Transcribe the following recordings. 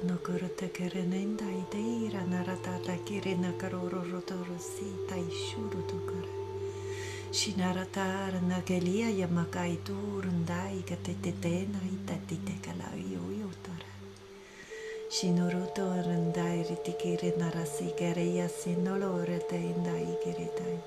no korota kerenen dai deira narata la kirena karoro rotoro si tai shuru to kara. Shinarata na gelia yamakai turundai katetena itatite kala yo tara. Shinoruto randai ritikire narasi gereya sinolore te indai giritai.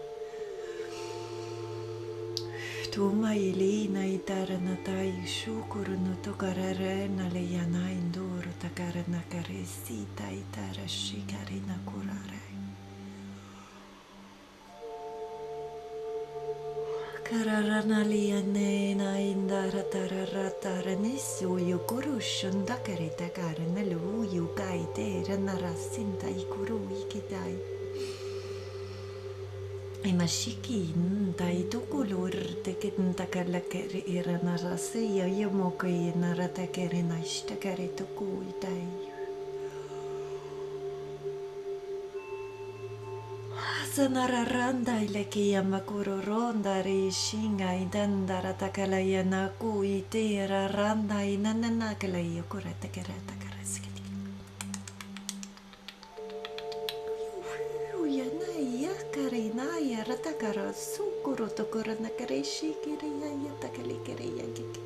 Tuma ilina itarana tai shukuru no tokarare na leyana induru takarana karesi tai tara shikarina kurare. Kararana liane na indara tarara taranisu yukuru shundakari takarana lu yukai te ranarasinta ikuru ikitai. Imashiki tai tukulur tekin takalakeri iranarase ya yomokai naratakeri nashtakari tukuitai. Sanararanda ileki yamakuro ronda rishinga idandara takalaya naku itera randa inananakala yokura takara takaraskiti. Karinaya ratakara sukuro tokora nakareshi kiriya yatakali kiriya kiki.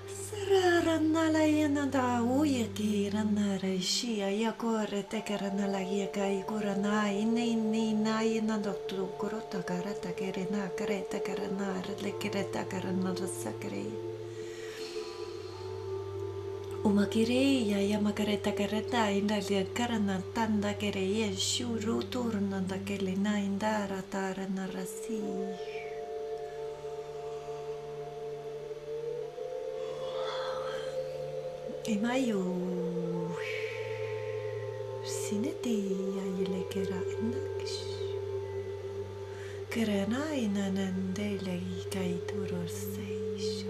Sararanalaya da uya kiranara shia yakore tekarana yakai kurana inni na ina doktu kuro takara takerena kare takarana lekere takarana rasakare. Umakireya yamakareta kareta indalia karana tanda kereya shuru turna da kelina indara tara narasi. Imayu sineti ayile kera indakish. Kerana inanandele ikaituror seisha.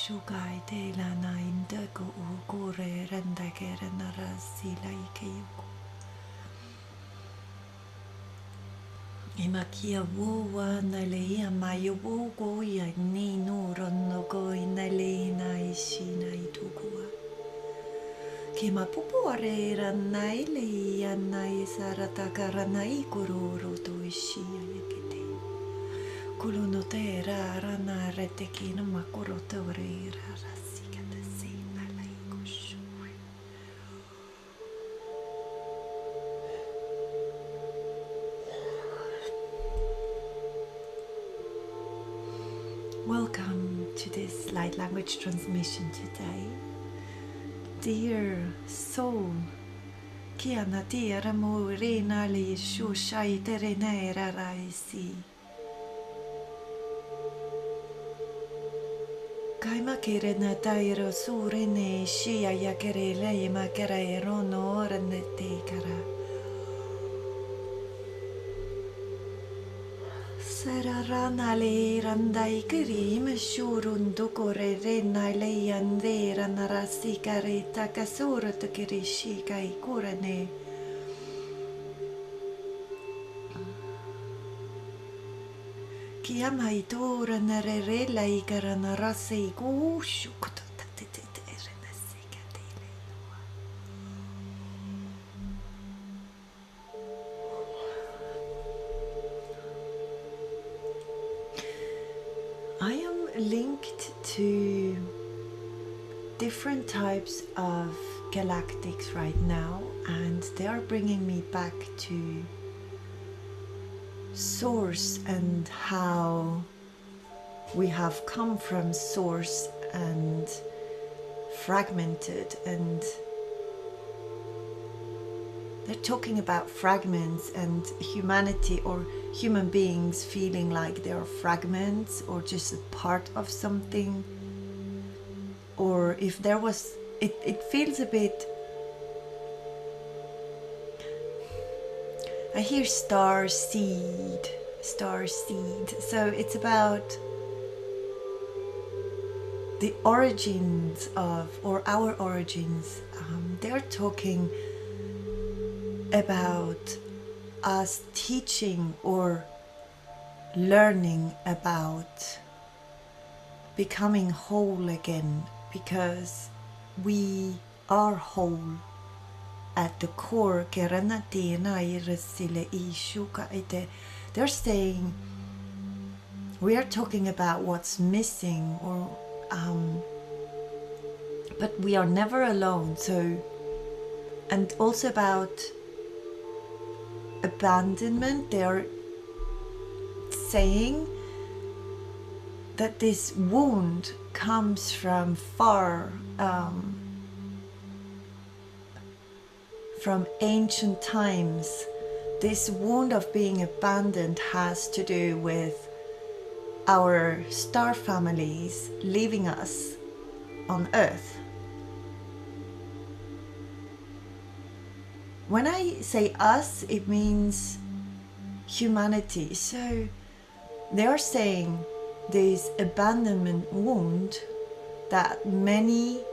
Shukai te lana indako ukure renda kere narasi laikeyuku. Imakia wuwa nalea mayo wugo ya ni nuron no go inalena ishina itukua. Kima pupuare ranaile ya nai sarataka ranai kururu to ishia yakete. Kuluno te rana retekina makuro te rasika te sina laikoshu. Welcome to this light language transmission today. Dear soul, kia na tira mo rena li shushai terenera raisi. Kaima kirena tairo surene shia yakere leima kere rono orne tekara. Sararana le randai kirim shurun dukore rena le yandera narasi kare takasura tukirishi kai kurane. Kiama itura narere la ikara narase kushu I am linked to different types of galactics right now, and they are bringing me back to source and how we have come from source and fragmented, and they're talking about fragments and humanity or human beings feeling like they're fragments or just a part of something, or if there was it feels a bit, I hear star seed, so it's about the origins of, or our origins, they're talking about us teaching or learning about becoming whole again, because we are whole at the core. They're saying we are talking about what's missing, or but we are never alone. So, and also about abandonment, they are saying that this wound comes from far, from ancient times. This wound of being abandoned has to do with our star families leaving us on Earth. When I say us, it means humanity. So they are saying this abandonment wound that many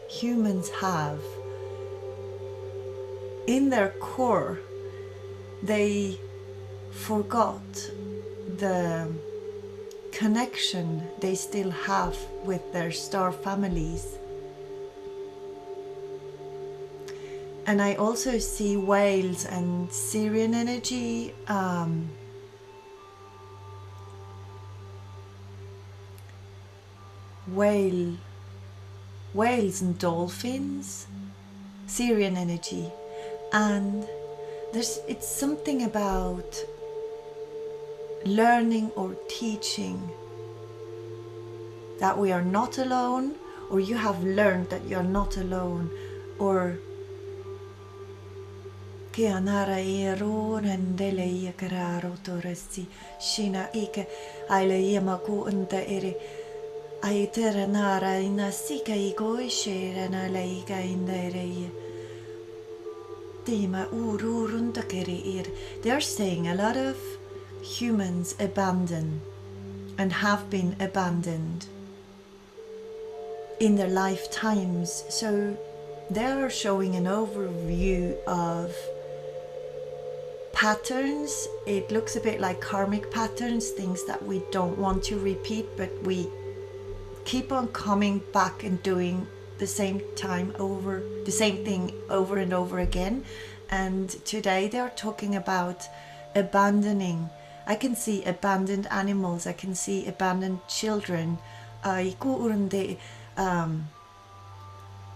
humans have in their core. They forgot the connection they still have with their star families. And I also see whales and SIRIAN energy. Whales and dolphins, SIRIAN energy. And it's something about learning or teaching that we are not alone, or you have learned that you are not alone, or Kia nara e ro rendele ia kararo torasi shina ike aile ia maku unta ere ai tera nara ina sika I goi shera na leika inda ere ia tima urunta kere ir. They are saying a lot of humans abandon and have been abandoned in their lifetimes. So they are showing an overview of patterns. It looks a bit like karmic patterns, things that we don't want to repeat, but we keep on coming back and doing the same thing over and over again. And today they are talking about abandoning. I can see abandoned animals, I can see abandoned children.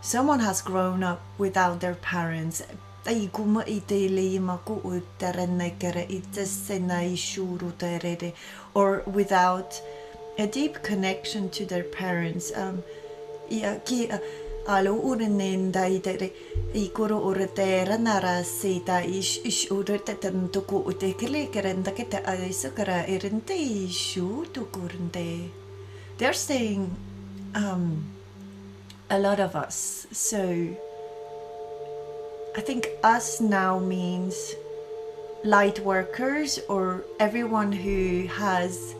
Someone has grown up without their parents, or without a deep connection to their parents. They're saying a lot of us. So I think us now means light workers, or everyone who has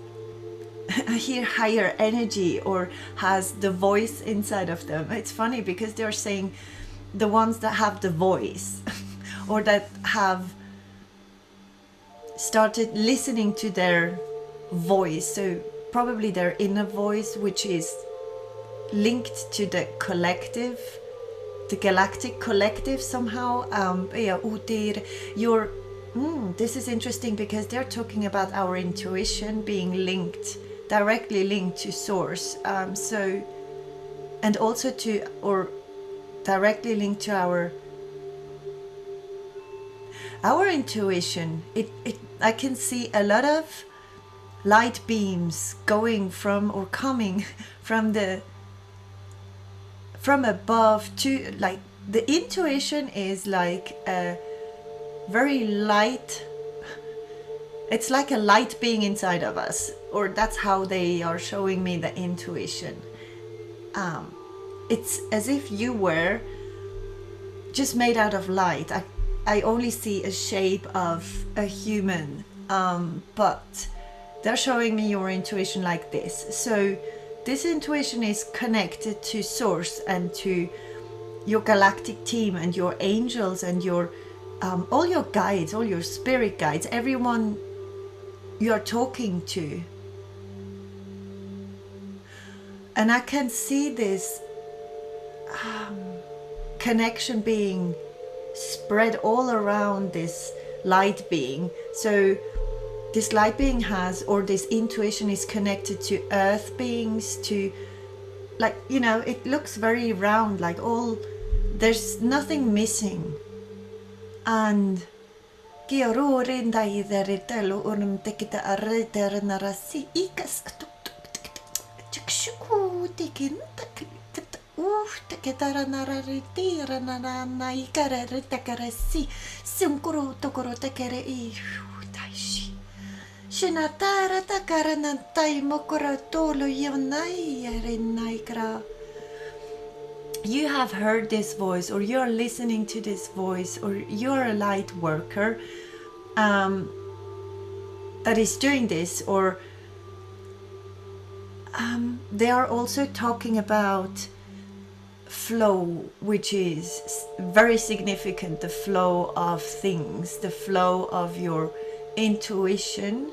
a higher energy or has the voice inside of them. It's funny because they're saying the ones that have the voice or that have started listening to their voice. So probably their inner voice, which is linked to the collective, the galactic collective somehow. This is interesting because they're talking about our intuition being linked, directly linked to source. So, and also to, or directly linked to our intuition. I can see a lot of light beams going from, or coming from above to, like, the intuition is like a very light, it's like a light being inside of us, or that's how they are showing me the intuition. It's as if you were just made out of light. I only see a shape of a human, but they're showing me your intuition like this. So this intuition is connected to source and to your galactic team and your angels and your all your guides, all your spirit guides, everyone you're talking to. And I can see this connection being spread all around this light being. So this light being has, or this intuition is connected to earth beings, to, like, you know, it looks very round, like all, there's nothing missing. And you have heard this voice, or you're listening to this voice, or you're a light worker that is doing this, or they are also talking about flow, which is very significant, the flow of things, the flow of your intuition.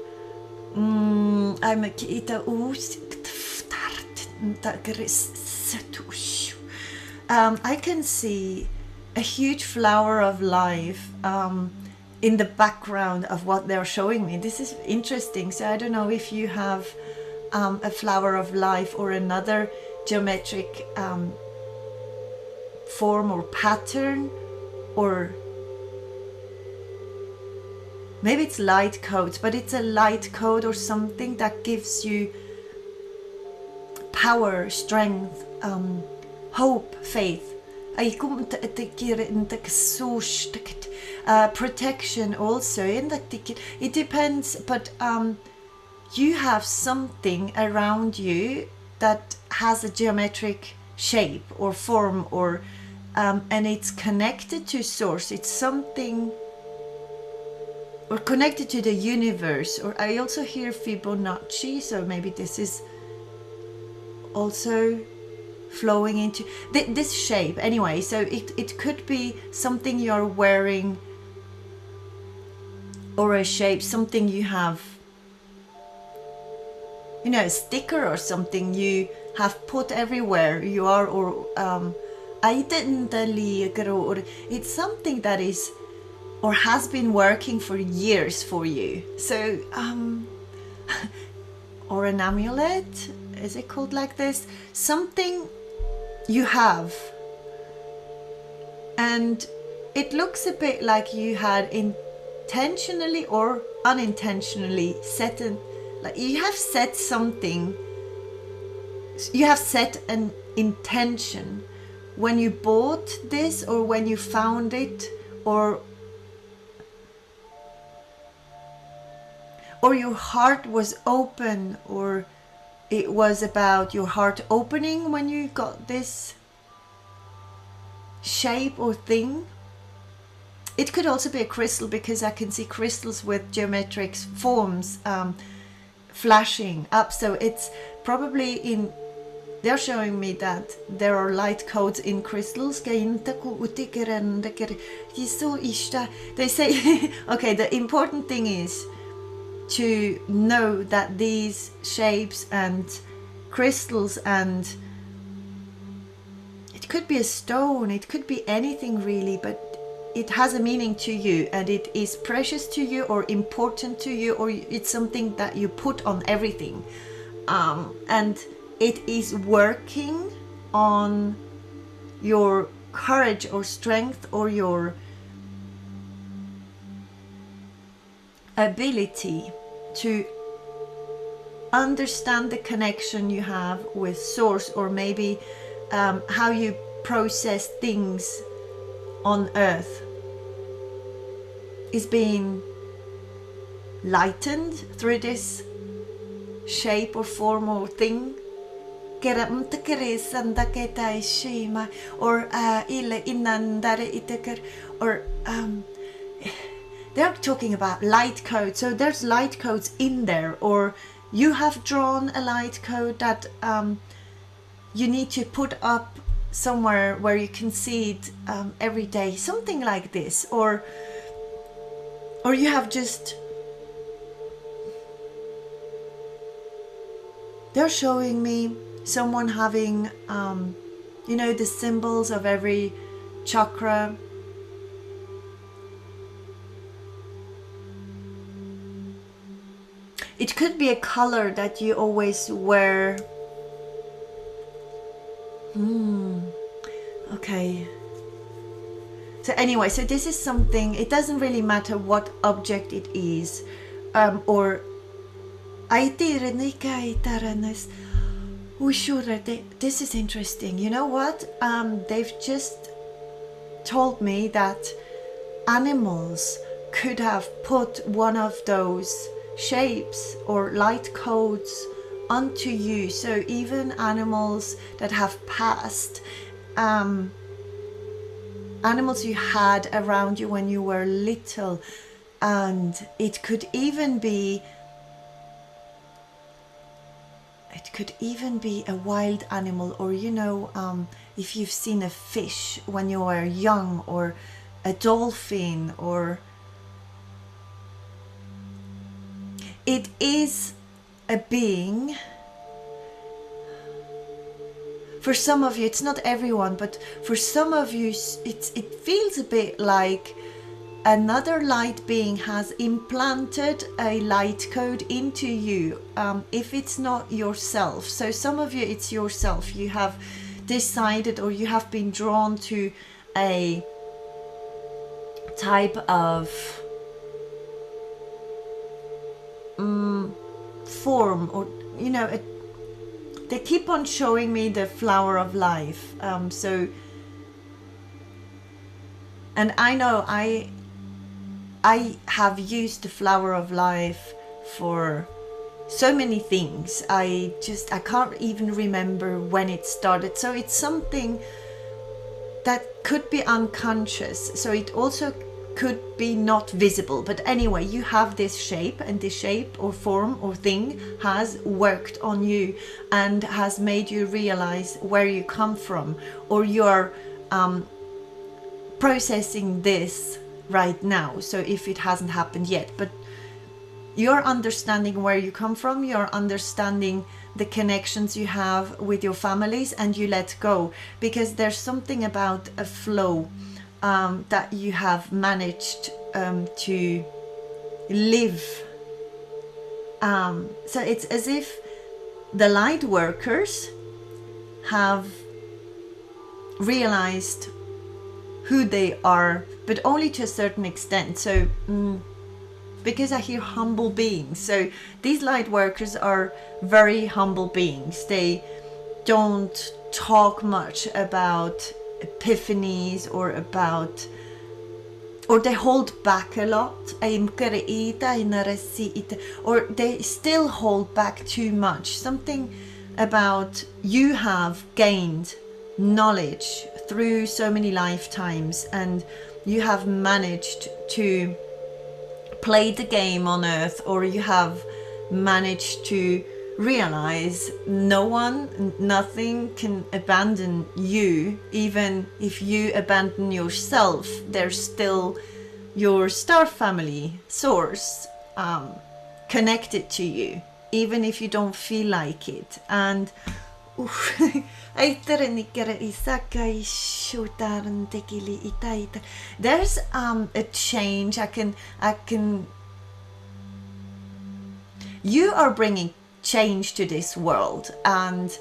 I can see a huge flower of life in the background of what they're showing me. This is interesting. So I don't know if you have a flower of life or another geometric form or pattern, or maybe it's light codes, but it's a light code or something that gives you power, strength, hope, faith, protection also. It depends, but you have something around you that has a geometric shape or form, or and it's connected to source. It's something, or connected to the universe. Or I also hear Fibonacci, so maybe this is also flowing into this shape anyway. So it could be something you're wearing, or a shape, something you have, you know, a sticker or something you have put everywhere you are, or it's something that is or has been working for years for you. So or an amulet, is it called like this? Something you have, and it looks a bit like you had intentionally or unintentionally set an, like you have set something, you have set an intention when you bought this, or when you found it, or your heart was open, or it was about your heart opening when you got this shape or thing. It could also be a crystal, because I can see crystals with geometric forms flashing up. So it's probably in, they're showing me that there are light codes in crystals. They say, okay, the important thing is to know that these shapes and crystals, and it could be a stone, it could be anything really, but it has a meaning to you, and it is precious to you, or important to you, or it's something that you put on everything, and it is working on your courage or strength, or your ability to understand the connection you have with source, or maybe how you process things on earth is being lightened through this shape or form or thing. Or they're talking about light codes, so there's light codes in there, or you have drawn a light code that you need to put up somewhere where you can see it every day, something like this, or you have just, they're showing me someone having you know, the symbols of every chakra. It could be a color that you always wear. Okay. So anyway, so this is something, it doesn't really matter what object it is, or this is interesting. You know what? They've just told me that animals could have put one of those shapes or light codes onto you. So even animals that have passed, animals you had around you when you were little, and it could even be a wild animal, or you know, if you've seen a fish when you were young, or a dolphin, or it is a being. For some of you, it's not everyone, but for some of you, it feels a bit like another light being has implanted a light code into you, if it's not yourself. So some of you, it's yourself. You have decided, or you have been drawn to a type of form, or you know, they keep on showing me the flower of life. So, and I know I have used the flower of life for so many things. I can't even remember when it started. So it's something that could be unconscious. So it also could be not visible. But anyway, you have this shape, and this shape or form or thing has worked on you and has made you realize where you come from, or you're processing this right now. So if it hasn't happened yet, but you're understanding where you come from, you're understanding the connections you have with your families, and you let go, because there's something about a flow that you have managed to live. So it's as if the light workers have realized who they are, but only to a certain extent. So because I hear humble beings, so these light workers are very humble beings. They don't talk much about epiphanies, or they hold back a lot, or they still hold back too much. Something about, you have gained knowledge through so many lifetimes, and you have managed to play the game on earth, or you have managed to realize no one, nothing can abandon you. Even if you abandon yourself, there's still your star family source connected to you, even if you don't feel like it. And there's a change. I can you are bringing change to this world, and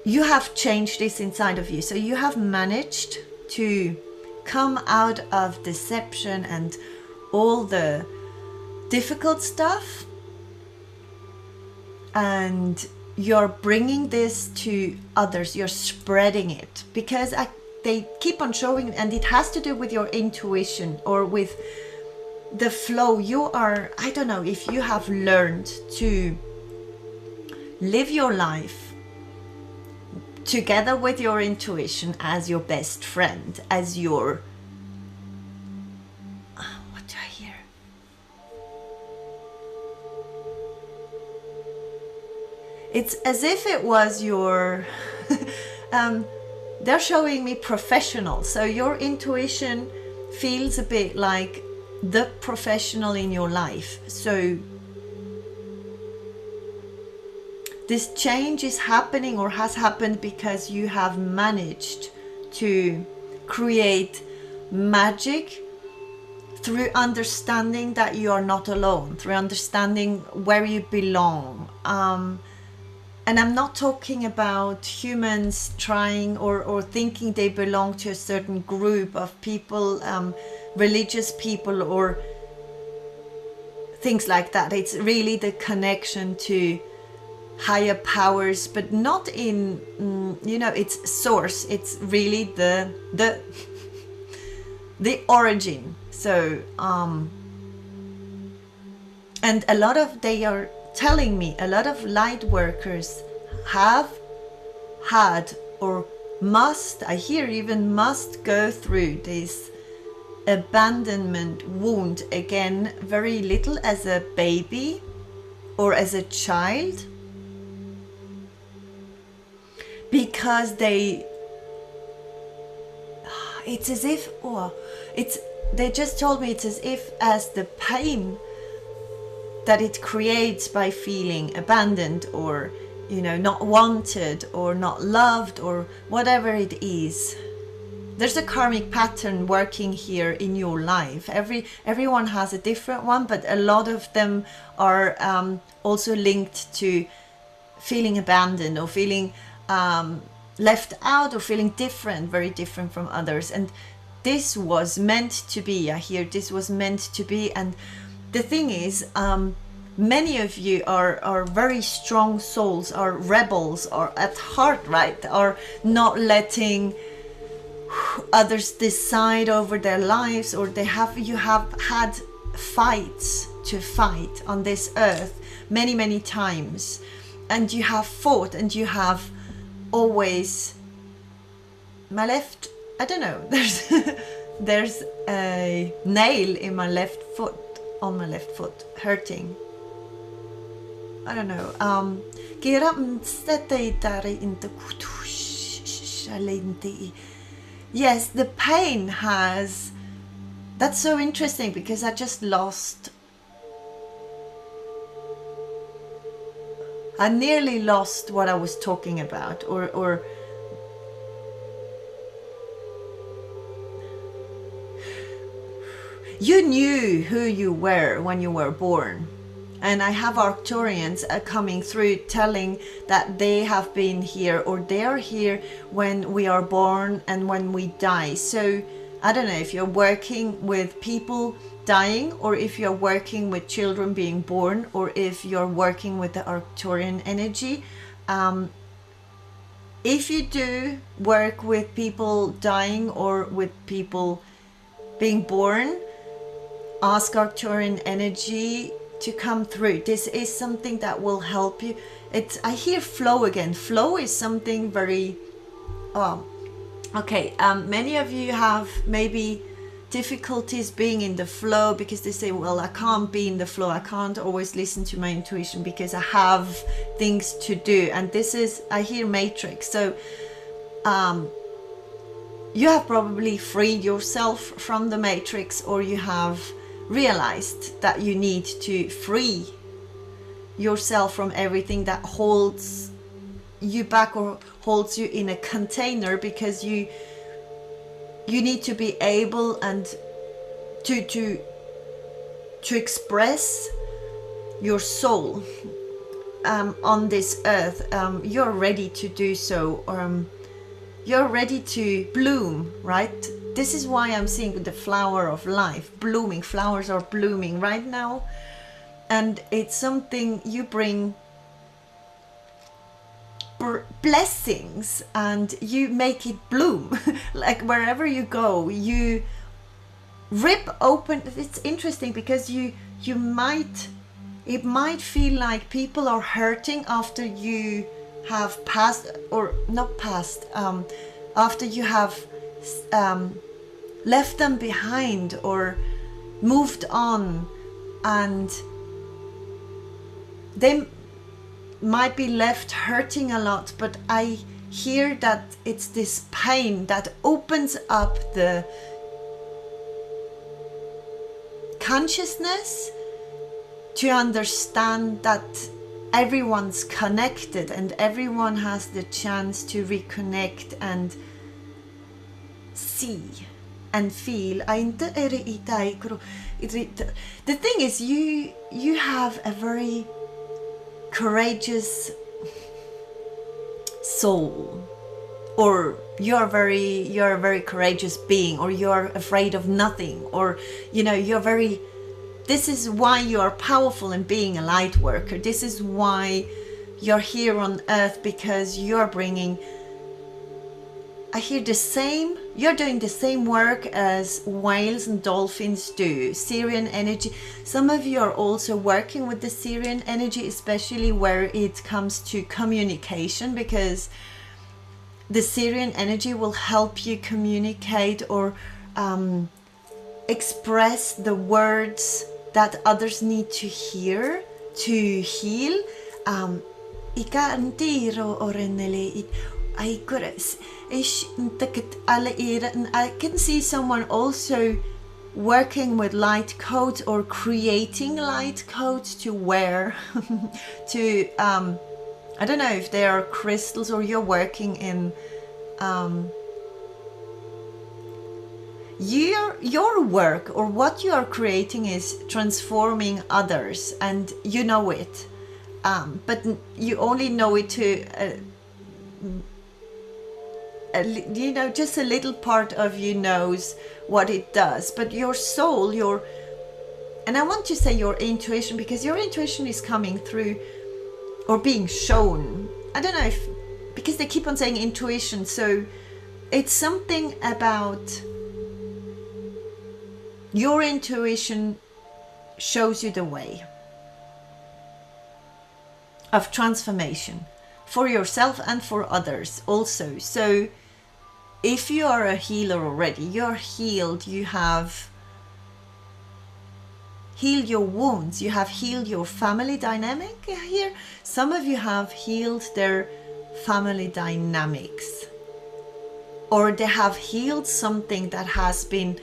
you have changed this inside of you. So you have managed to come out of deception and all the difficult stuff, and you're bringing this to others. You're spreading it, because they keep on showing, and it has to do with your intuition, or with the flow. You are, I don't know if you have learned to live your life together with your intuition as your best friend, as your, what do I hear? It's as if it was your they're showing me professional, so your intuition feels a bit like the professional in your life. So this change is happening or has happened because you have managed to create magic through understanding that you are not alone, through understanding where you belong. And I'm not talking about humans trying or thinking they belong to a certain group of people, religious people or things like that. It's really the connection to higher powers, but not in, you know, its source. It's really the origin. So, and a lot of, they are telling me, a lot of light workers have had or must, I hear even must go through this abandonment wound again, very little as a baby or as a child, because they, it's as if, they just told me it's as if as the pain that it creates by feeling abandoned or, you know, not wanted or not loved or whatever it is. There's a karmic pattern working here in your life. Everyone has a different one, but a lot of them are also linked to feeling abandoned or feeling left out or feeling different, very different from others. And this was meant to be, I hear this was meant to be. And the thing is, many of you are very strong souls, are rebels, are at heart, right? Are not letting others decide over their lives, or you have had fights to fight on this earth many times, and you have fought, and you have always, my left, I don't know, there's a nail in my left foot, on my left foot, hurting. I don't know. Yes, the pain has, that's so interesting, because I just lost, I nearly lost what I was talking about, or you knew who you were when you were born. And I have Arcturians coming through telling that they have been here, or they are here when we are born and when we die. So I don't know if you're working with people dying, or if you're working with children being born, or if you're working with the Arcturian energy. If you do work with people dying or with people being born, ask Arcturian energy to come through. This is something that will help you. I hear flow again. Flow is something very, okay, many of you have maybe difficulties being in the flow, because they say, well, I can't be in the flow, I can't always listen to my intuition because I have things to do. And this is, I hear matrix. So you have probably freed yourself from the matrix, or you have realized that you need to free yourself from everything that holds you back or holds you in a container, because you need to be able and to express your soul on this earth. You're ready to do so. You're ready to bloom, right? This is why I'm seeing the flower of life blooming. Flowers are blooming right now, and it's something you bring blessings and you make it bloom. Like wherever you go, you rip open. It's interesting because it might feel like people are hurting after you have passed, or not passed, after you have left them behind or moved on, and might be left hurting a lot, but I hear that it's this pain that opens up the consciousness to understand that everyone's connected and everyone has the chance to reconnect and see and feel. The thing is, you have a very courageous soul, or you're a very courageous being, or you're afraid of nothing, or this is why you are powerful in being a light worker. This is why you're here on earth, because you're bringing, I hear you're doing the same work as whales and dolphins do. Syrian energy. Some of you are also working with the Syrian energy, especially where it comes to communication, because the Syrian energy will help you communicate or express the words that others need to hear to heal. I can see someone also working with light codes or creating light codes to wear to I don't know if they are crystals, or you're working in your work, or what you are creating is transforming others, and you know it, but you only know it to just a little part of you knows what it does. But your soul, and I want to say your intuition, because your intuition is coming through or being shown. I don't know because they keep on saying intuition, so it's something about your intuition shows you the way of transformation for yourself and for others also. So if you are a healer already, you're healed, you have healed your wounds, you have healed your family dynamic here. Some of you have healed their family dynamics, or they have healed something that has been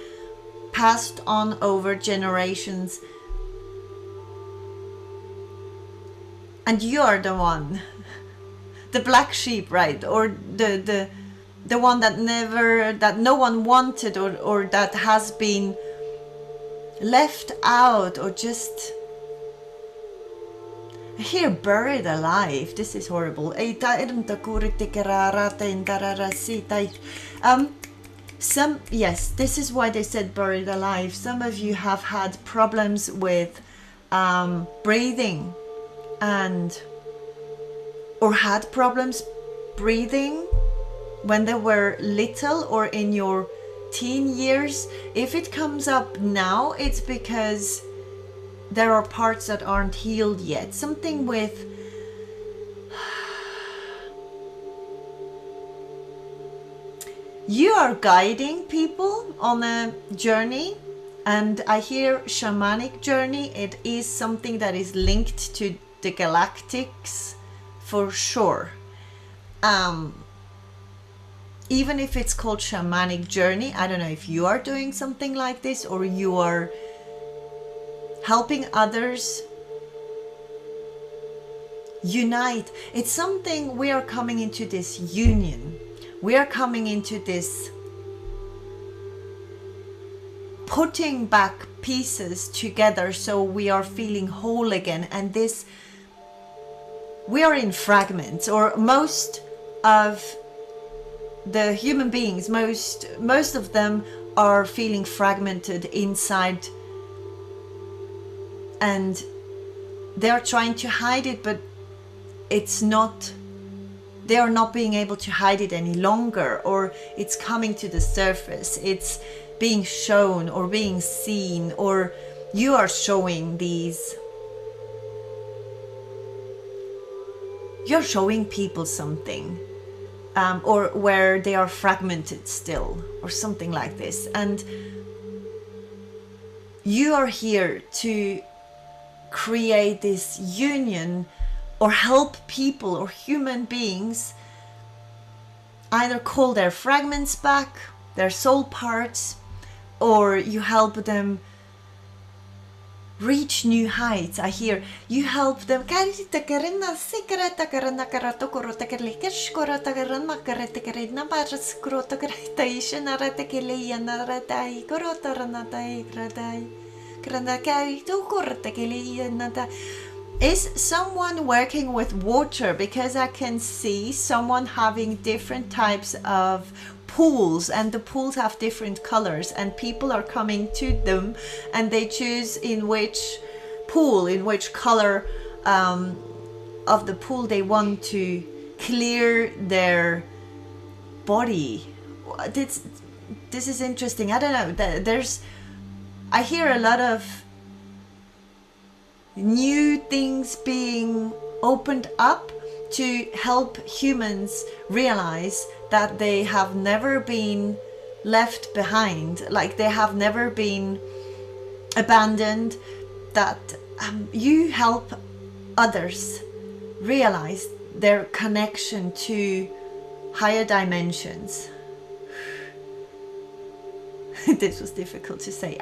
passed on over generations, and you are the one, the black sheep, right? Or the one that no one wanted, or that has been left out, or just here buried alive. This is horrible. Yes, this is why they said buried alive. Some of you have had problems with breathing, or had problems breathing when they were little or in your teen years. If it comes up now, it's because there are parts that aren't healed yet. Something with you are guiding people on a journey, and I hear shamanic journey. It is something that is linked to the galactics for sure. Even if it's called shamanic journey, I don't know if you are doing something like this, or you are helping others unite. It's something, we are coming into this union. We are coming into this putting back pieces together, so we are feeling whole again. And this, we are in fragments, or most of the human beings, most of them are feeling fragmented inside, and they're trying to hide it, but it's not, they are not being able to hide it any longer, or it's coming to the surface, it's being shown or being seen, or you are showing these, you're showing people something, or where they are fragmented still, or something like this. And you are here to create this union or help people or human beings either call their fragments back, their soul parts, or you help them reach new heights. I hear you help them. Is someone working with water? Because I can see someone having different types of pools, and the pools have different colors, and people are coming to them and they choose in which pool, in which color of the pool they want to clear their body. This is interesting. I don't know, I hear a lot of new things being opened up to help humans realize that they have never been left behind, like they have never been abandoned, that you help others realize their connection to higher dimensions. This was difficult to say.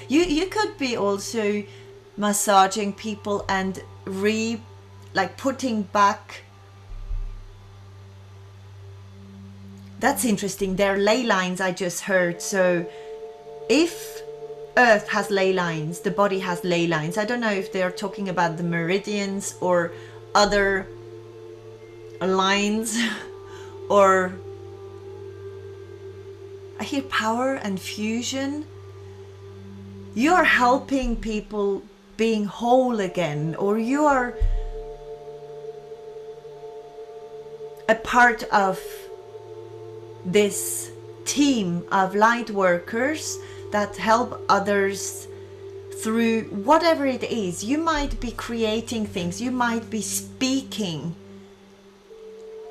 You could be also massaging people and putting back. That's interesting. There are ley lines I just heard. So if Earth has ley lines, the body has ley lines. I don't know if they're talking about the meridians or other lines, or I hear power and fusion. You're helping people being whole again, or you are a part of this team of light workers that help others through whatever it is. You might be creating things, you might be speaking,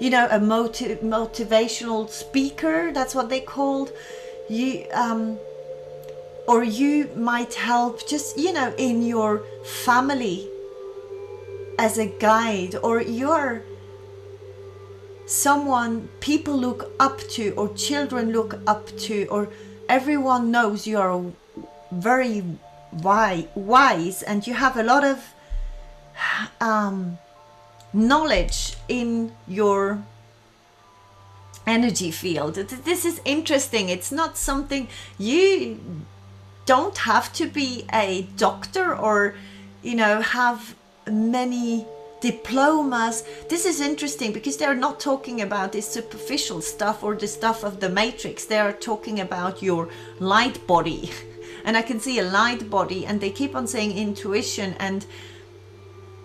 you know, a motivational speaker, that's what they called you, or you might help just, you know, in your family as a guide, or you're someone people look up to, or children look up to, or everyone knows you are very wise and you have a lot of knowledge in your energy field. This is interesting. It's not something, you don't have to be a doctor or, you know, have many diplomas. This is interesting because they're not talking about this superficial stuff or the stuff of the matrix. They are talking about your light body. And I can see a light body, and they keep on saying intuition, and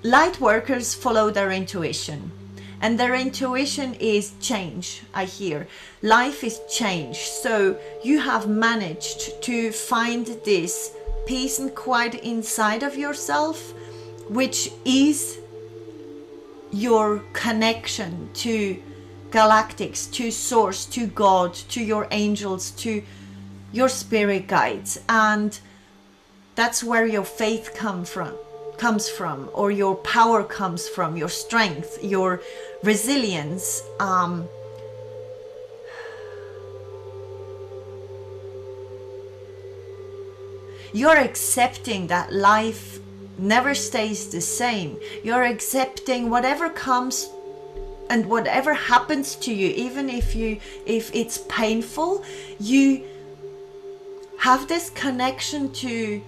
light workers follow their intuition, and their intuition is change. I hear life is change. So you have managed to find this peace and quiet inside of yourself, which is your connection to galactics, to source, to God, to your angels, to your spirit guides. And that's where your faith comes from, or your power comes from, your strength, your resilience. You're accepting that life never stays the same. You're accepting whatever comes and whatever happens to you, even if it's painful. You have this connection to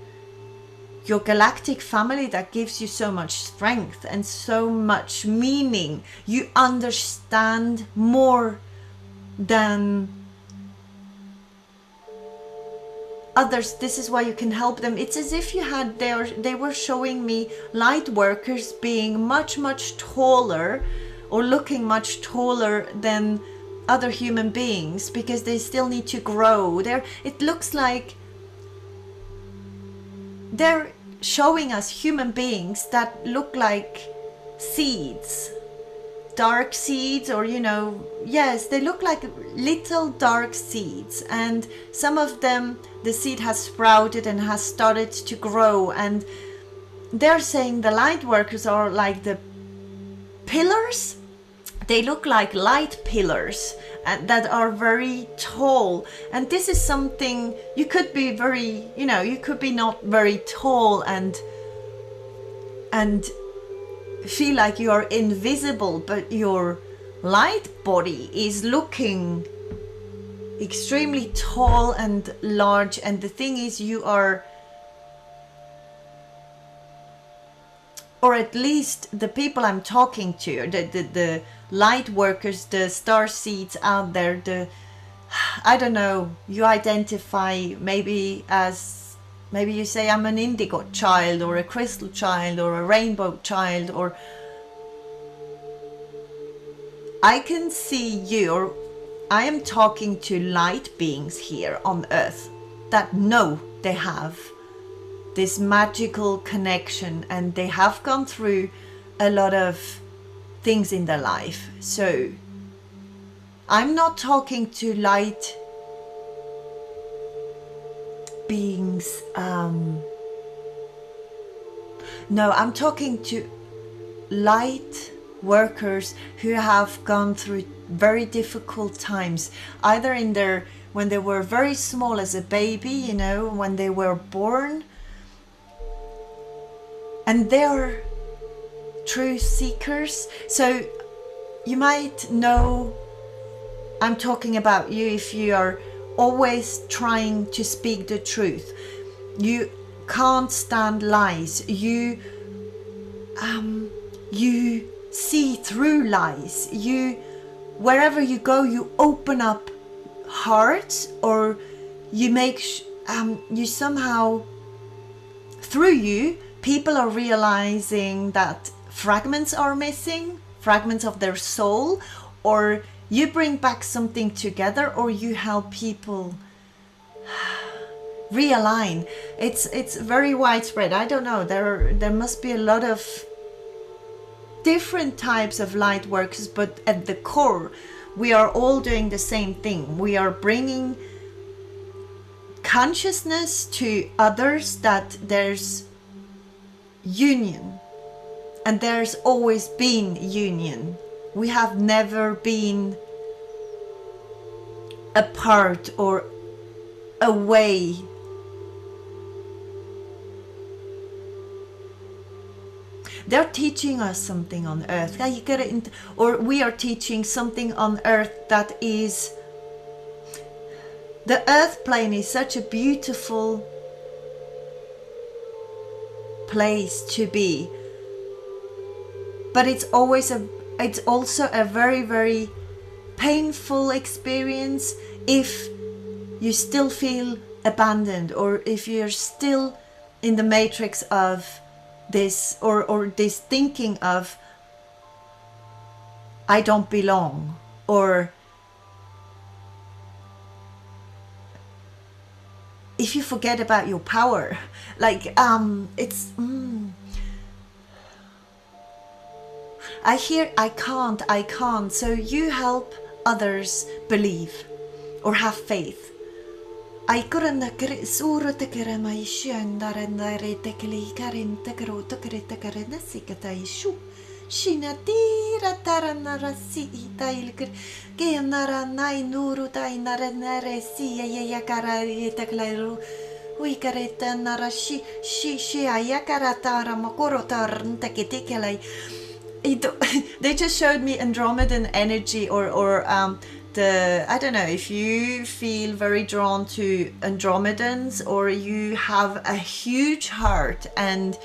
your galactic family that gives you so much strength and so much meaning. You understand more than others. This is why you can help them. It's as if you had, they were showing me light workers being much taller, or looking much taller than other human beings, because they still need to grow. It looks like they're showing us human beings that look like seeds, dark seeds, or, you know, yes, they look like little dark seeds, and some of them, the seed has sprouted and has started to grow, and they're saying the light workers are like the pillars. They look like light pillars that are very tall. And this is something, you could be very, you know, you could be not very tall and feel like you are invisible, but your light body is looking extremely tall and large. And the thing is, you are, or at least the people I'm talking to, the light workers, the star seeds out there, I don't know, you identify maybe as, maybe you say I'm an indigo child or a crystal child or a rainbow child, or I can see you, or I am talking to light beings here on earth that know they have this magical connection and they have gone through a lot of things in their life. So I'm not talking to light beings, no, I'm talking to light workers who have gone through very difficult times, either in their, when they were very small as a baby, you know, when they were born, and they're truth seekers. So you might know I'm talking about you if you are always trying to speak the truth. You can't stand lies. You see through lies. You, wherever you go, you open up hearts, or you make you somehow, through you, people are realizing that fragments are missing, fragments of their soul, or you bring back something together, or you help people realign. It's very widespread. I don't know, there must be a lot of different types of light workers, but at the core we are all doing the same thing. We are bringing consciousness to others that there's union, and there's always been union. We have never been apart or away. They're teaching us something on earth. You get it, or we are teaching something on earth that is, the earth plane is such a beautiful place to be, but it's also a very, very painful experience if you still feel abandoned, or if you're still in the matrix of this, or this thinking of I don't belong, or if you forget about your power, like it's I hear I can't, so you help others believe or have faith. I couldn't sura tekere mai shandare tekeli karin tekero tekere tekere nasikatai shu shina tira taranara si itailker genara nai nuru tainara nare si yakara tekleru wikareta nara shi ayakara tara makoro taran teketekelai. They just showed me Andromedan energy, or I don't know if you feel very drawn to Andromedans, or you have a huge heart and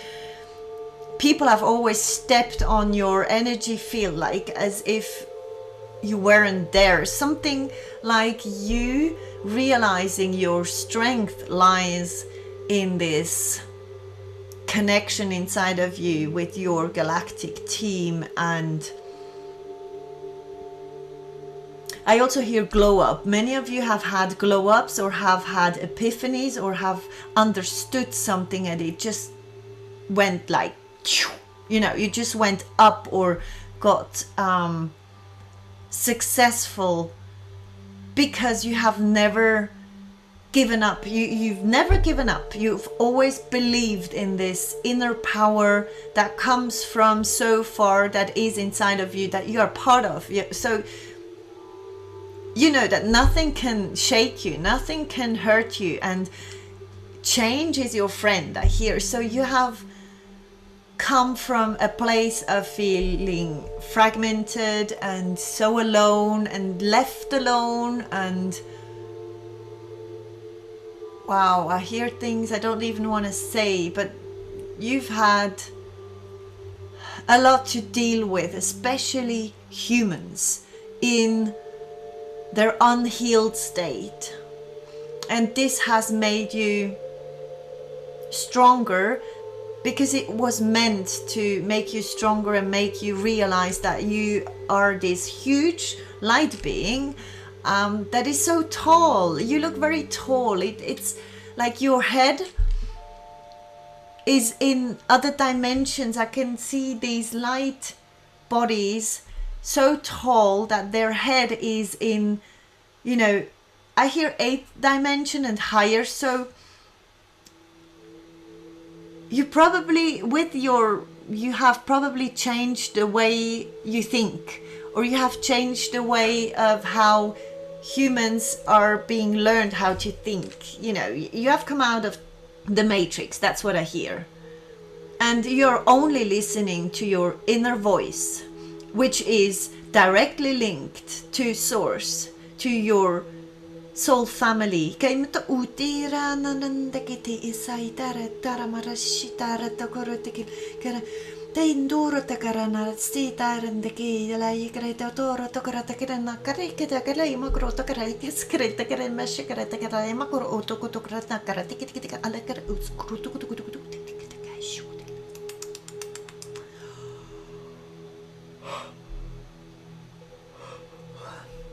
people have always stepped on your energy field, like as if you weren't there. Something like you realizing your strength lies in this connection inside of you with your galactic team. And I also hear glow up. Many of you have had glow ups, or have had epiphanies, or have understood something and it just went like, you know, you just went up, or got successful because you have never given up. You've never given up. You've always believed in this inner power that comes from so far, that is inside of you, that you are part of. So you know that nothing can shake you, nothing can hurt you, and change is your friend, I hear. So you have come from a place of feeling fragmented and so alone and left alone, and wow, I hear things I don't even want to say, but you've had a lot to deal with, especially humans in their unhealed state, and this has made you stronger, because it was meant to make you stronger and make you realize that you are this huge light being that is so tall. You look very tall. It's like your head is in other dimensions. I can see these light bodies so tall that their head is in, you know, I hear 8th dimension and higher. So you probably, you have probably changed the way you think, or you have changed the way of how humans are being learned how to think. You know, you have come out of the matrix, that's what I hear. And you're only listening to your inner voice, which is directly linked to source, to your soul family.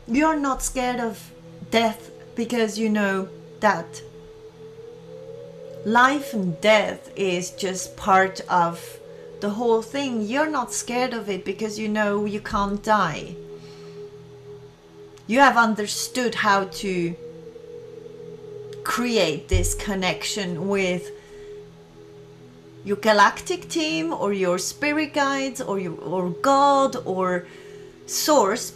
You're not scared of death, because you know that life and death is just part of the whole thing. You're not scared of it because you know you can't die. You have understood how to create this connection with your galactic team, or your spirit guides, or God, or source,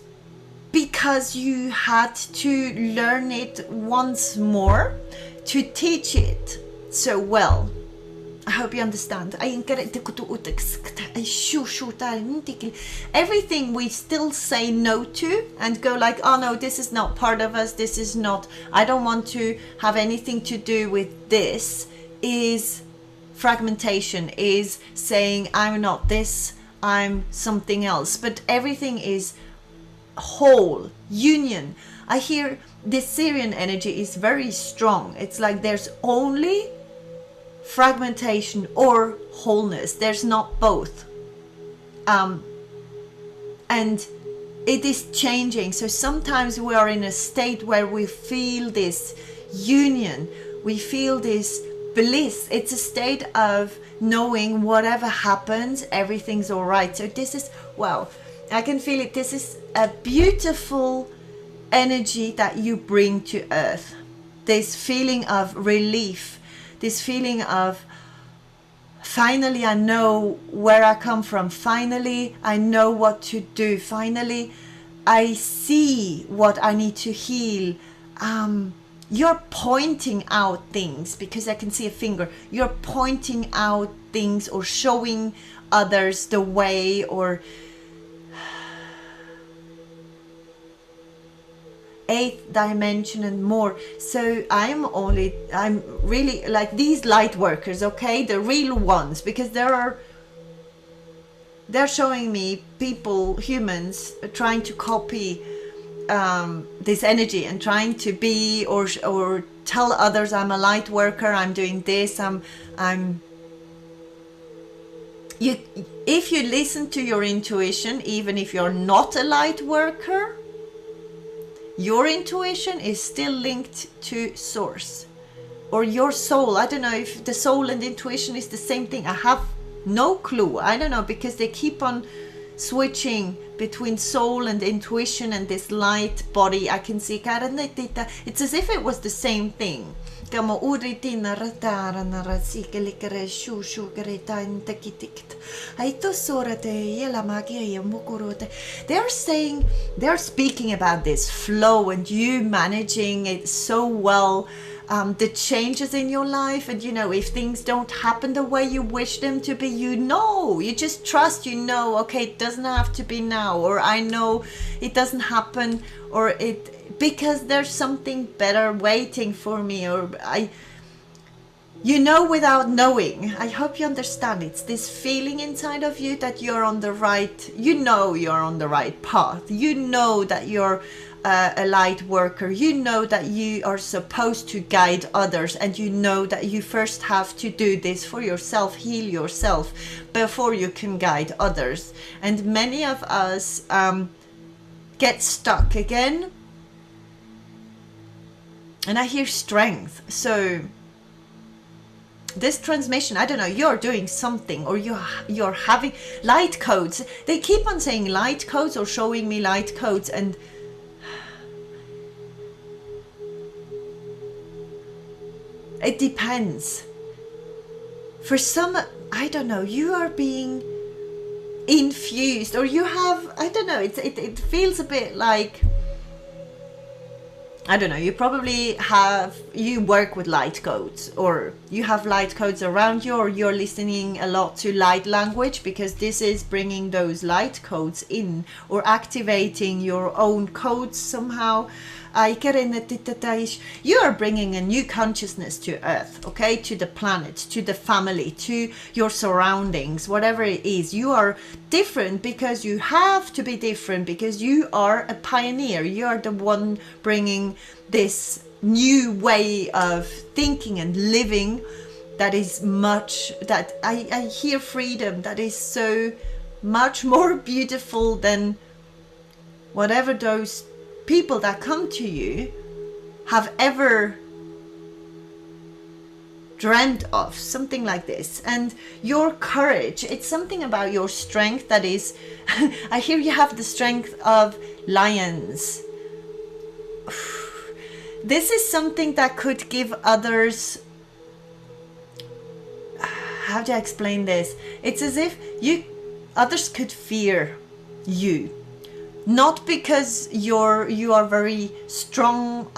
because you had to learn it once more to teach it so well. I hope you understand. Everything we still say no to and go like, oh no, this is not part of us, this is not, I don't want to have anything to do with this, is fragmentation, is saying I'm not this, I'm something else. But everything is whole, union. I hear this SIRIAN energy is very strong. It's like there's only fragmentation or wholeness. There's not both. And it is changing. So sometimes we are in a state where we feel this union, we feel this bliss. It's a state of knowing whatever happens, everything's all right. So this is, wow, I can feel it. This is a beautiful energy that you bring to earth. This feeling of relief, this feeling of finally I know where I come from, finally I know what to do, finally I see what I need to heal. You're pointing out things, because I can see a finger. You're pointing out things or showing others the way, or 8th dimension and more. So I'm really like these light workers, okay, the real ones, because they're showing me people, humans, trying to copy this energy and trying to be or tell others I'm a light worker, I'm doing this, if you listen to your intuition, even if you're not a light worker, your intuition is still linked to source or your soul. I don't know if the soul and intuition is the same thing. I have no clue. I don't know, because they keep on switching between soul and intuition and this light body. I can see it's as if it was the same thing. They're saying, they're speaking about this flow and you managing it so well, the changes in your life, and you know, if things don't happen the way you wish them to be, you know, you just trust, you know, okay, it doesn't have to be now, or I know it doesn't happen, or it, because there's something better waiting for me, or you know, without knowing. I hope you understand. It's this feeling inside of you that you're on the right, you know, you're on the right path. You know that you're a light worker. You know that you are supposed to guide others, and you know that you first have to do this for yourself, heal yourself, before you can guide others. And many of us get stuck again. And I hear strength. So this transmission, I don't know, you're doing something, or you're having light codes. They keep on saying light codes or showing me light codes, and it depends. For some, I don't know, you are being infused, or you have, I don't know, it feels a bit like, I don't know, you probably have, you work with light codes, or you have light codes around you, or you're listening a lot to light language, because this is bringing those light codes in, or activating your own codes somehow. You are bringing a new consciousness to Earth, okay, to the planet, to the family, to your surroundings, whatever it is. You are different because you have to be different, because you are a pioneer. You are the one bringing this new way of thinking and living that is much, that I hear freedom that is so much more beautiful than whatever those people that come to you have ever dreamt of, something like this. And your courage, it's something about your strength that is I hear you have the strength of lions. This is something that could give others, how do I explain this? It's as if others could fear you. Not because you are very strong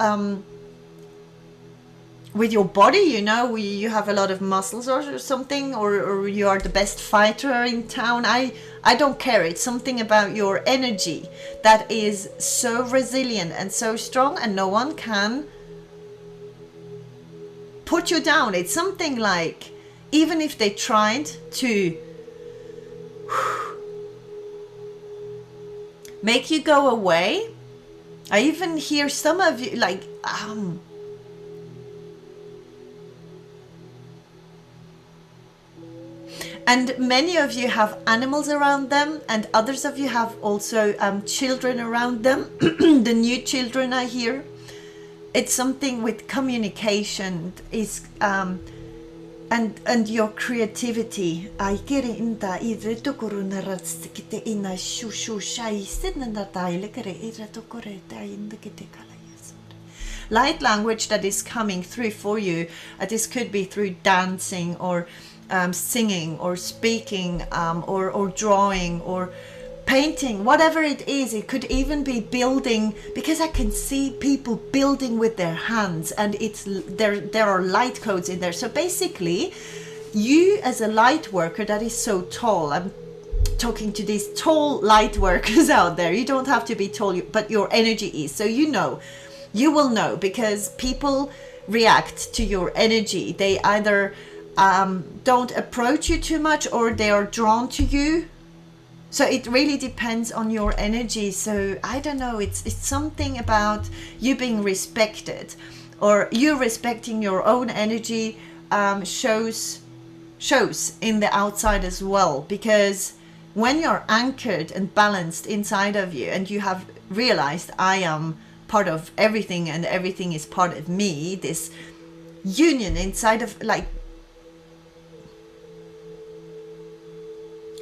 with your body, you know, you have a lot of muscles or something, or you are the best fighter in town. I don't care. It's something about your energy that is so resilient and so strong, and no one can put you down. It's something like, even if they tried to make you go away. I even hear some of you like, and many of you have animals around them, and others of you have also children around them. The new children I hear. It's something with communication is and your creativity. Light language that is coming through for you. This could be through dancing, or singing, or speaking, or drawing, or painting, whatever it is. It could even be building, because I can see people building with their hands, and it's there are light codes in there. So basically, you as a light worker that is so tall, I'm talking to these tall light workers out there, you don't have to be tall, but your energy is, so you know, you will know, because people react to your energy. They either don't approach you too much, or they are drawn to you. So it really depends on your energy. So I don't know, it's something about you being respected, or you respecting your own energy shows in the outside as well. Because when you're anchored and balanced inside of you, and you have realized, I am part of everything and everything is part of me, this union inside of, like,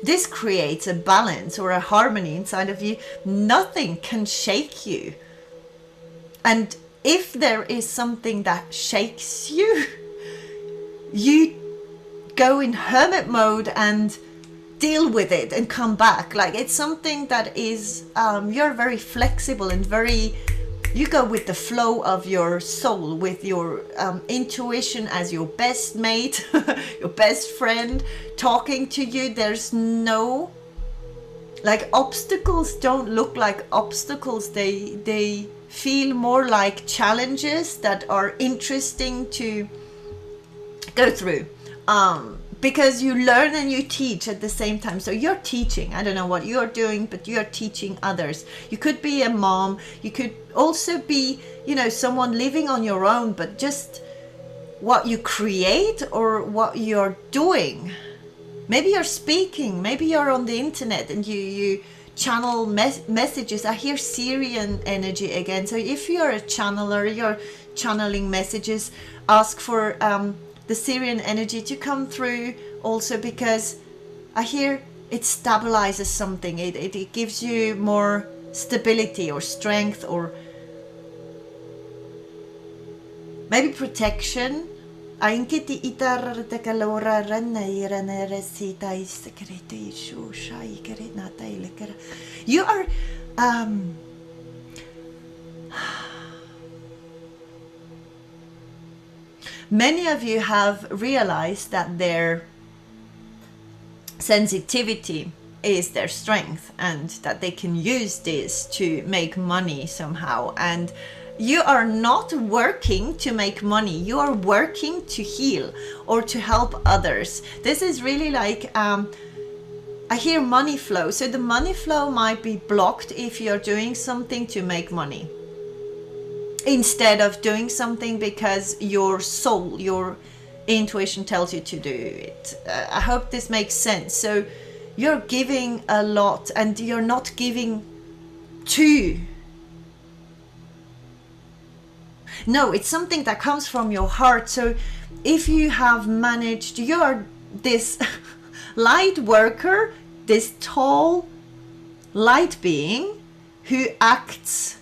This creates a balance or a harmony inside of you. Nothing can shake you. And if there is something that shakes you, you go in hermit mode and deal with it and come back. Like, it's something that is, you're very flexible and very, you go with the flow of your soul, with your intuition as your best mate, your best friend talking to you. There's no, like, obstacles don't look like obstacles. They feel more like challenges that are interesting to go through. Because you learn and you teach at the same time. So you're teaching. I don't know what you're doing, but you're teaching others. You could be a mom. You could also be, you know, someone living on your own, but just what you create or what you're doing. Maybe you're speaking. Maybe you're on the internet and you channel messages. I hear Syrian energy again. So if you're a channeler, you're channeling messages, ask for the Syrian energy to come through also, because I hear it stabilizes something. It gives you more stability or strength, or maybe protection. You are many of you have realized that their sensitivity is their strength, and that they can use this to make money somehow. And you are not working to make money, you are working to heal or to help others. This is really like, I hear money flow. So the money flow might be blocked if you're doing something to make money, instead of doing something because your soul, your intuition tells you to do it. I hope this makes sense. So you're giving a lot, and you're not giving to. No, it's something that comes from your heart. So if you have managed, you're this light worker, this tall light being who acts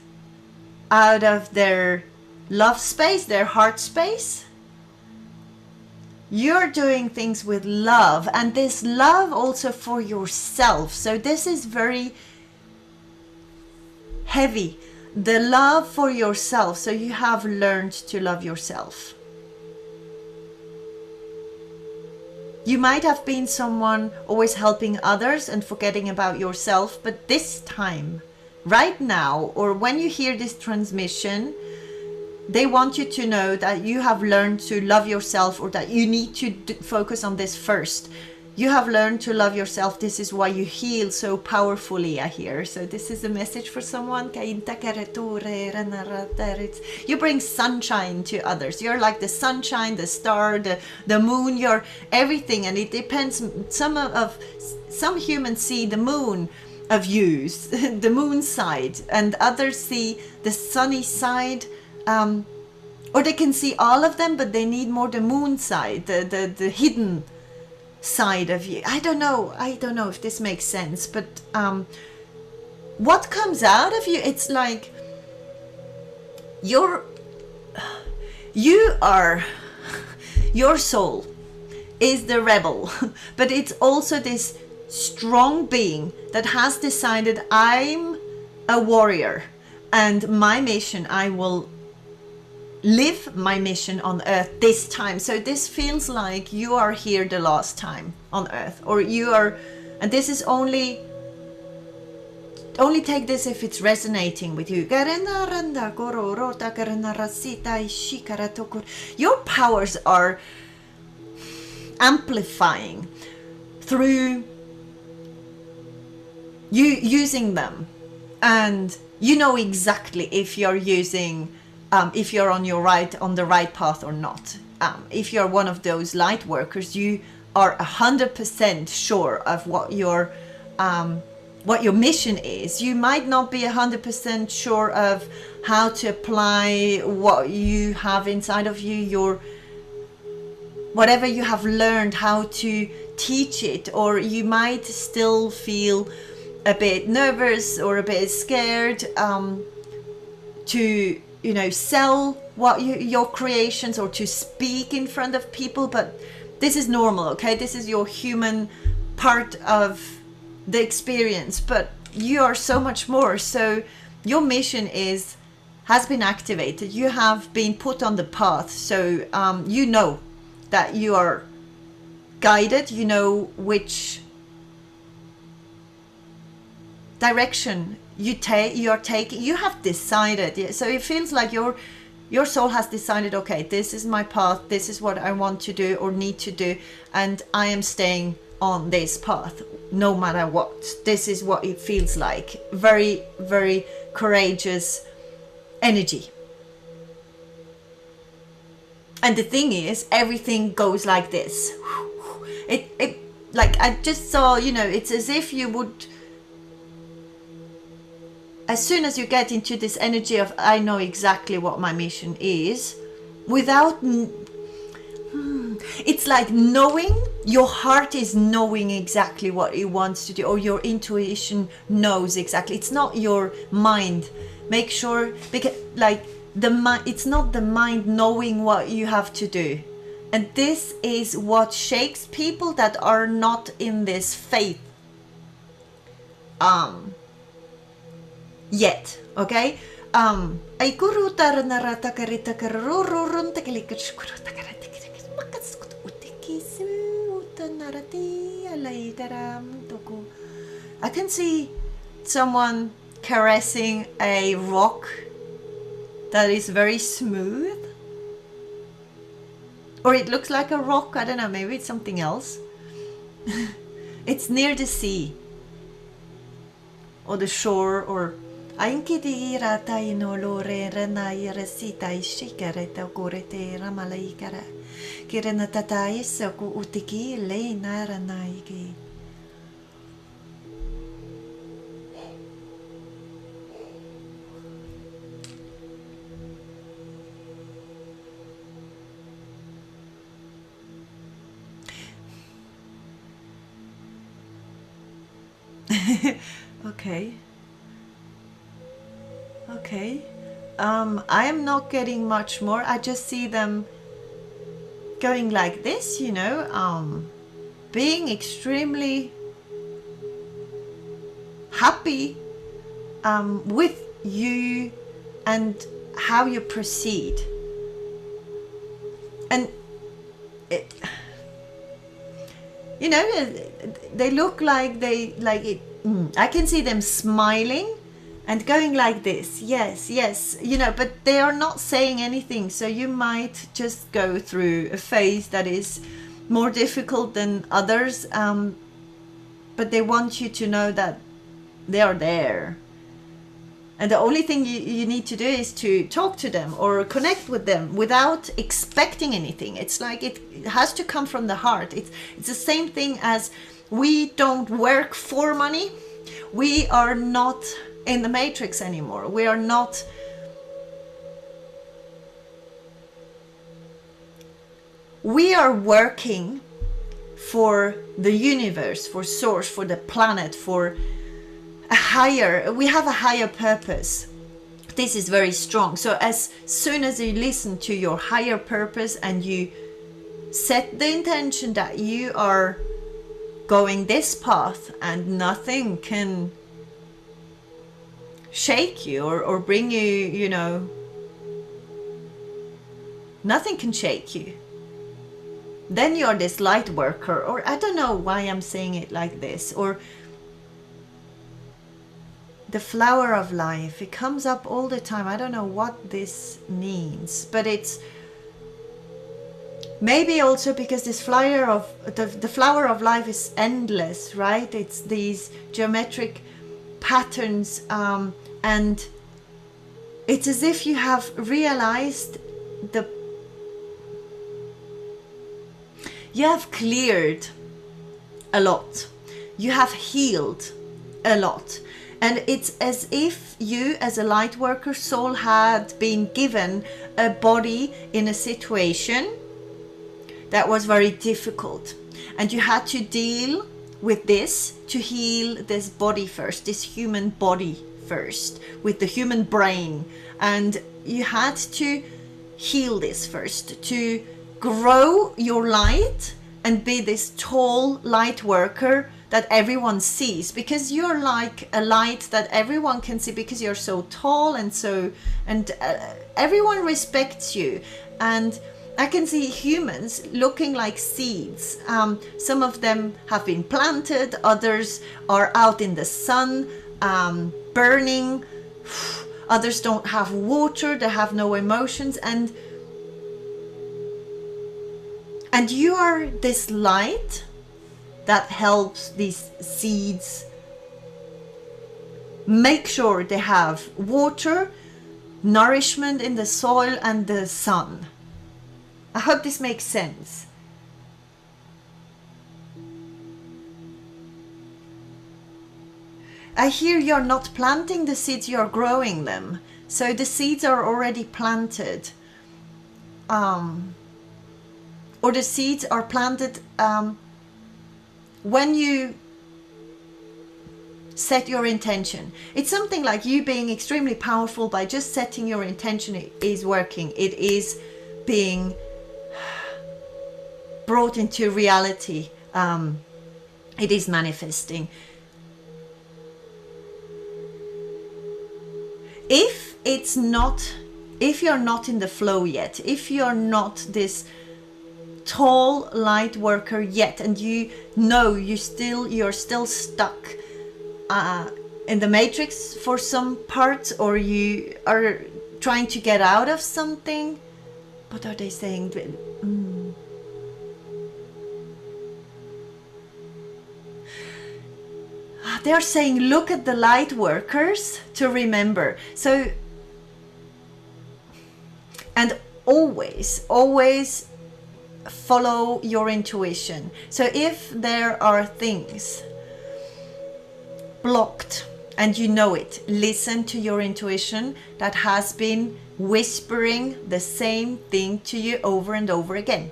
out of their love space, their heart space. You're doing things with love, and this love also for yourself. So this is very heavy, the love for yourself. So you have learned to love yourself. You might have been someone always helping others and forgetting about yourself, but this time, right now, or when you hear this transmission, they want you to know that you have learned to love yourself, or that you need to focus on this first. You have learned to love yourself. This is why you heal so powerfully, I hear. So this is a message for someone. You bring sunshine to others. You're like the sunshine, the star, the moon, you're everything. And it depends. Some humans see the moon of you, the moon side, and others see the sunny side, or they can see all of them, but they need more the moon side, the hidden side of you. I don't know if this makes sense, but what comes out of you, it's like your soul is the rebel, but it's also this strong being that has decided, I'm a warrior, and my mission, I will live my mission on earth this time. So this feels like you are here the last time on earth, or you are, and this is only take this if it's resonating with you. Your powers are amplifying through you using them, and you know exactly if you're using, if you're on the right path or not. If you're one of those light workers, you are 100% sure of what your mission is. You might not be 100% sure of how to apply what you have inside of you, whatever you have learned, how to teach it, or you might still feel a bit nervous or a bit scared to, you know, sell what your creations or to speak in front of people. But this is normal, okay? This is your human part of the experience, but you are so much more. So your mission has been activated. You have been put on the path. So you know that you are guided, you know which direction you are taking. You have decided. So it feels like your soul has decided, okay, this is my path, this is what I want to do or need to do, and I am staying on this path no matter what. This is what it feels like. Very, very courageous energy. And the thing is, everything goes like this. It like, I just saw, you know, it's as if you would, as soon as you get into this energy of, I know exactly what my mission is, without, it's like knowing, your heart is knowing exactly what it wants to do, or your intuition knows exactly. It's not your mind. Make sure, because like it's not the mind knowing what you have to do. And this is what shakes people that are not in this faith yet, okay? I can see someone caressing a rock that is very smooth, or it looks like a rock. I don't know, maybe it's something else. It's near the sea or the shore, or okay. Okay. I am not getting much more. I just see them going like this, you know, being extremely happy with you and how you proceed. And it, you know, they look like I can see them smiling and going like this. Yes, yes, you know, but they are not saying anything. So you might just go through a phase that is more difficult than others. But they want you to know that they are there. And the only thing you need to do is to talk to them or connect with them without expecting anything. It's like it has to come from the heart. It's the same thing as we don't work for money. We are not in the matrix anymore. We are not. We are working for the universe, for source, for the planet, for a higher, we have a higher purpose. This is very strong. So as soon as you listen to your higher purpose and you set the intention that you are going this path and nothing can shake you or bring you, you know, nothing can shake you, then you're this light worker, or I don't know why I'm saying it like this, or the flower of life. It comes up all the time. I don't know what this means, but it's maybe also because this flower of the flower of life is endless, right? It's these geometric patterns, and it's as if you have realized you have cleared a lot, you have healed a lot, and it's as if you as a light worker soul had been given a body in a situation that was very difficult, and you had to deal with this to heal this body first, this human body first, with the human brain, and you had to heal this first to grow your light and be this tall light worker that everyone sees, because you're like a light that everyone can see, because you're so tall and so, and everyone respects you. And I can see humans looking like seeds. Some of them have been planted, others are out in the sun, burning, others don't have water, they have no emotions, and you are this light that helps these seeds make sure they have water, nourishment in the soil and the sun. I hope this makes sense. I hear you're not planting the seeds, you're growing them. So the seeds are already planted. Or the seeds are planted when you set your intention. It's something like you being extremely powerful by just setting your intention. It is working. It is being brought into reality. It is manifesting. If you're not in the flow yet, if you're not this tall light worker yet, and you know you're still stuck in the matrix for some parts, or you are trying to get out of something, what are they saying? They are saying look at the light workers to remember. So, and always follow your intuition. So if there are things blocked and you know it, listen to your intuition that has been whispering the same thing to you over and over again.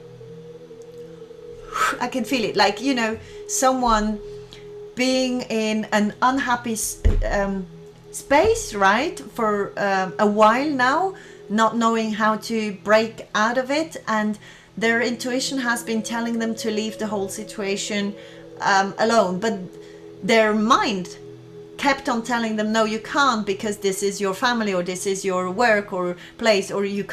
I can feel it, like, you know, someone being in an unhappy space, right, for a while now, not knowing how to break out of it, and their intuition has been telling them to leave the whole situation alone, but their mind kept on telling them, no, you can't, because this is your family, or this is your work or place, or you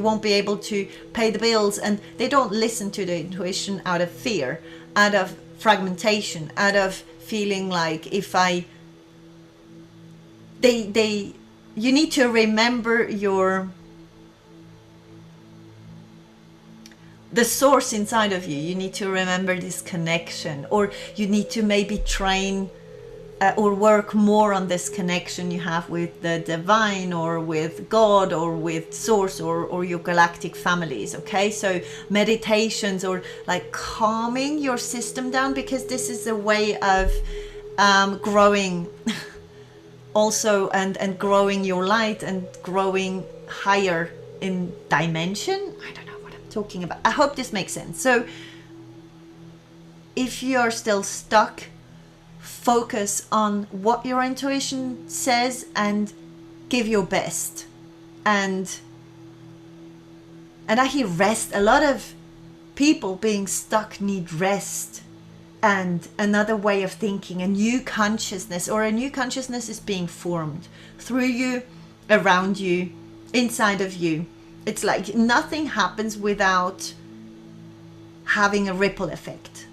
won't be able to pay the bills. And they don't listen to the intuition out of fear, out of fragmentation, out of feeling like you need to remember the source inside of you. You need to remember this connection, or you need to maybe train or work more on this connection you have with the divine, or with God, or with source, or your galactic families. Okay, so meditations, or like calming your system down, because this is a way of growing also, and growing your light, and growing higher in dimension. I don't know what I'm talking about. I hope this makes sense. So if you're still stuck, focus on what your intuition says and give your best. And I hear rest. A lot of people being stuck need rest and another way of thinking, a new consciousness, or a new consciousness is being formed through you, around you, inside of you. It's like nothing happens without having a ripple effect.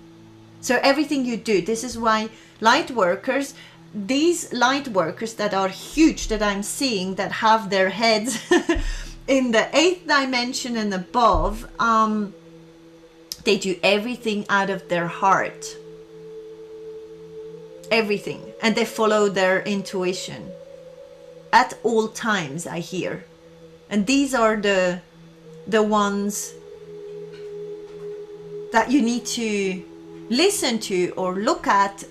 So everything you do, this is why light workers, these light workers that are huge, that I'm seeing, that have their heads in the 8th dimension and above, they do everything out of their heart. Everything. And they follow their intuition at all times, I hear. And these are the ones that you need to listen to or look at,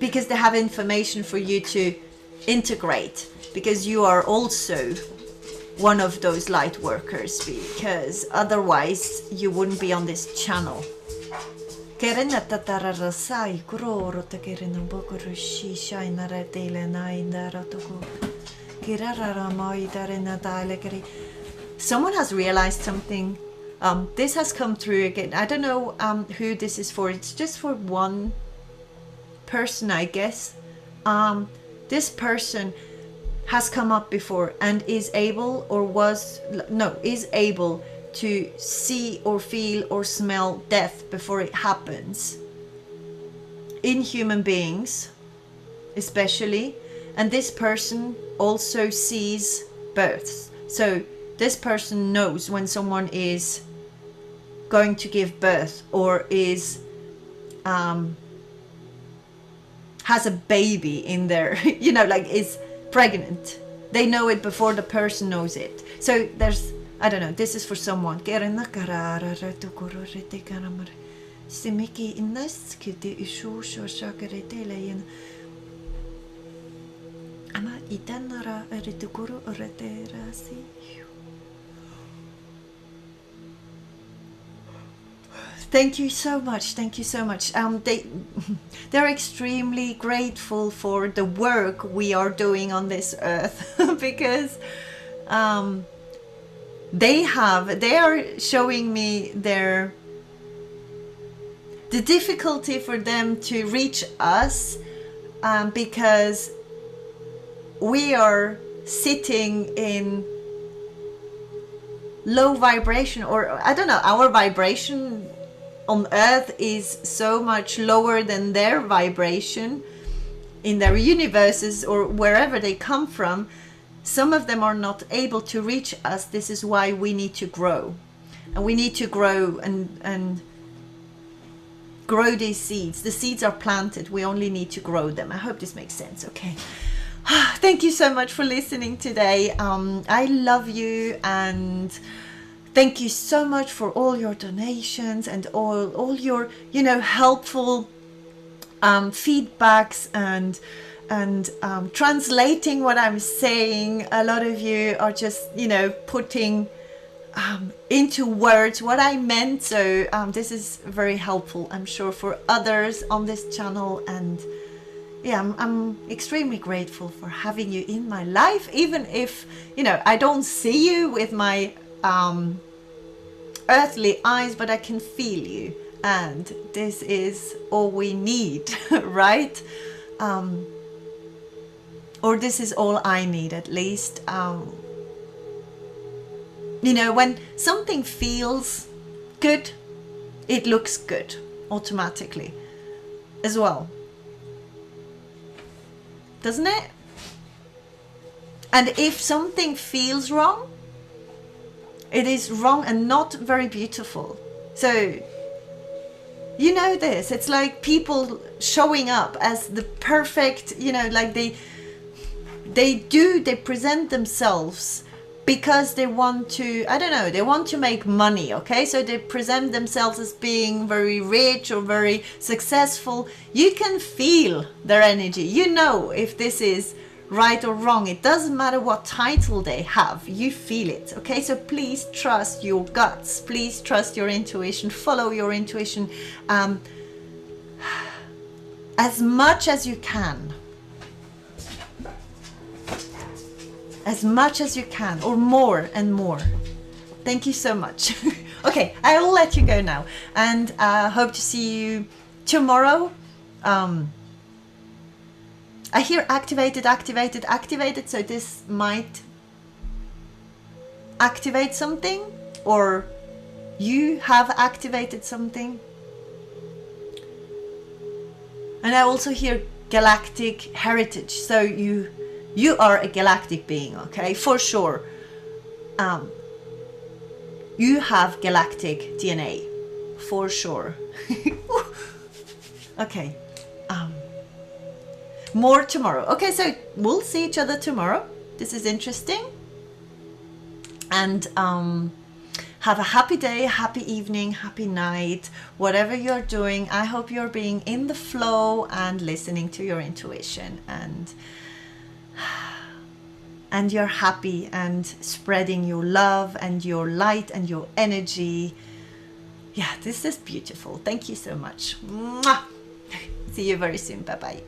because they have information for you to integrate, because you are also one of those light workers, because otherwise you wouldn't be on this channel. Kerena tatararasai kuroro te kerena bokurushi shainara tele naindara toko. Kirarara moidarena tale keri. Someone has realized something. This has come through again. I don't know who this is for. It's just for one person, I guess. This person has come up before and is able is able to see or feel or smell death before it happens. In human beings, especially. And this person also sees births. So this person knows when someone is going to give birth or is has a baby in there, you know, like is pregnant. They know it before the person knows it. So there's, I don't know, this is for someone. Thank you so much. Thank you so much. They're extremely grateful for the work we are doing on this earth because they are showing me the difficulty for them to reach us because we are sitting in low vibration, or I don't know, our vibration on earth is so much lower than their vibration in their universes or wherever they come from. Some of them are not able to reach us. This is why we need to grow, and we need to grow and grow these seeds. The seeds are planted, we only need to grow them. I hope this makes sense. Okay. Thank you so much for listening today. I love you, and thank you so much for all your donations and all your, you know, helpful feedbacks and translating what I'm saying. A lot of you are just, you know, putting into words what I meant. So this is very helpful, I'm sure, for others on this channel. And yeah, I'm extremely grateful for having you in my life, even if, you know, I don't see you with my earthly eyes, but I can feel you, and this is all we need, right? Or this is all I need, at least. You know, when something feels good, it looks good automatically as well, doesn't it? And if something feels wrong, it is wrong and not very beautiful. So, you know this, it's like people showing up as the perfect, you know, like they present themselves because they want to, I don't know, they want to make money, okay? So they present themselves as being very rich or very successful. You can feel their energy. You know if this is right or wrong. It doesn't matter what title they have. You feel it, okay? So please trust your guts. Please trust your intuition. Follow your intuition as much as you can. As much as you can, or more and more. Thank you so much. Okay, I will let you go now, and hope to see you tomorrow. I hear activated, so this might activate something, or you have activated something. And I also hear galactic heritage, so you are a galactic being, okay, for sure. You have galactic DNA, for sure. Okay, more tomorrow. Okay, so we'll see each other tomorrow. This is interesting. And have a happy day, happy evening, happy night, whatever you're doing. I hope you're being in the flow and listening to your intuition, and you're happy and spreading your love and your light and your energy Yeah, this is beautiful. Thank you so much. Mwah! See you very soon. Bye bye.